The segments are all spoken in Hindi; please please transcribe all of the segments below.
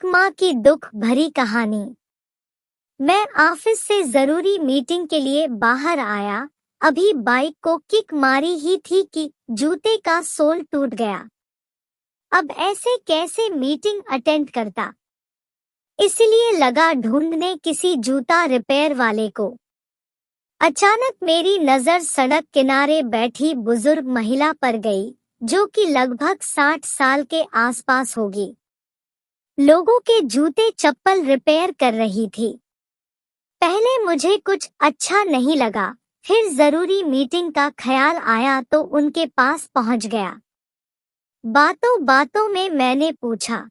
एक माँ की दुख भरी कहानी। मैं ऑफिस से जरूरी मीटिंग के लिए बाहर आया। अभी बाइक को किक मारी ही थी कि जूते का सोल टूट गया। अब ऐसे कैसे मीटिंग अटेंड करता, इसलिए लगा ढूंढने किसी जूता रिपेयर वाले को। अचानक मेरी नजर सड़क किनारे बैठी बुजुर्ग महिला पर गई, जो कि लगभग 60 साल के आसपास होगी। लोगों के जूते चप्पल रिपेयर कर रही थी। पहले मुझे कुछ अच्छा नहीं लगा, फिर जरूरी मीटिंग का ख्याल आया तो उनके पास पहुंच गया। बातों बातों में मैंने पूछा,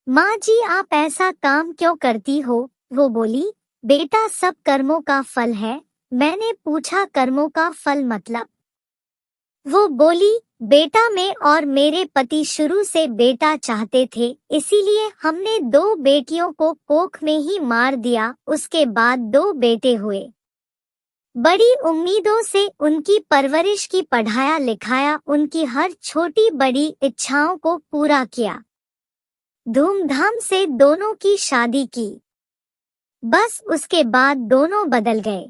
माँ जी आप ऐसा काम क्यों करती हो? वो बोली, बेटा सब कर्मों का फल है। मैंने पूछा, कर्मों का फल मतलब? वो बोली, बेटा मैं और मेरे पति शुरू से बेटा चाहते थे, इसीलिए हमने 2 बेटियों को कोख में ही मार दिया। उसके बाद 2 बेटे हुए। बड़ी उम्मीदों से उनकी परवरिश की, पढ़ाया लिखाया, उनकी हर छोटी बड़ी इच्छाओं को पूरा किया। धूमधाम से दोनों की शादी की। बस उसके बाद दोनों बदल गए।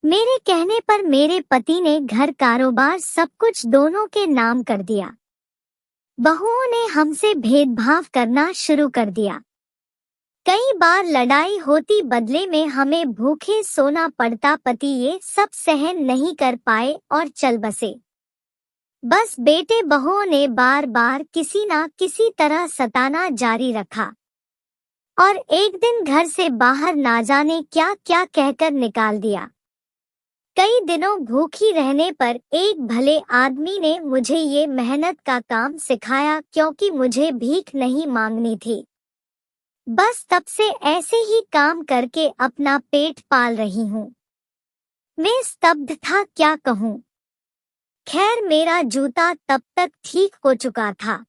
मेरे कहने पर मेरे पति ने घर कारोबार सब कुछ दोनों के नाम कर दिया। बहुओं ने हमसे भेदभाव करना शुरू कर दिया। कई बार लड़ाई होती, बदले में हमें भूखे सोना पड़ता। पति ये सब सहन नहीं कर पाए और चल बसे। बस बेटे बहुओं ने बार बार किसी ना किसी तरह सताना जारी रखा और एक दिन घर से बाहर ना जाने क्या क्या कहकर निकाल दिया। कई दिनों भूखी रहने पर एक भले आदमी ने मुझे ये मेहनत का काम सिखाया, क्योंकि मुझे भीख नहीं मांगनी थी। बस तब से ऐसे ही काम करके अपना पेट पाल रही हूँ। मैं स्तब्ध था, क्या कहूँ। खैर मेरा जूता तब तक ठीक हो चुका था।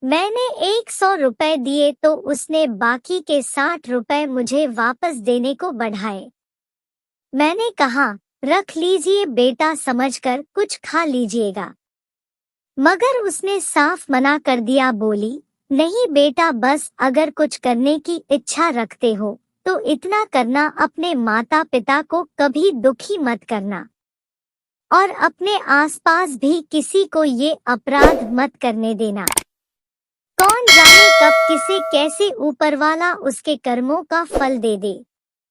मैंने 100 रुपए दिए तो उसने बाकी के 60 रुपए मुझे वापस देने को बढ़ाए। मैंने कहा, रख लीजिए बेटा, समझकर कुछ खा लीजिएगा। मगर उसने साफ मना कर दिया। बोली, नहीं बेटा, बस अगर कुछ करने की इच्छा रखते हो तो इतना करना, अपने माता पिता को कभी दुखी मत करना और अपने आसपास भी किसी को ये अपराध मत करने देना। कौन जाने कब किसे कैसे ऊपर वाला उसके कर्मों का फल दे दे।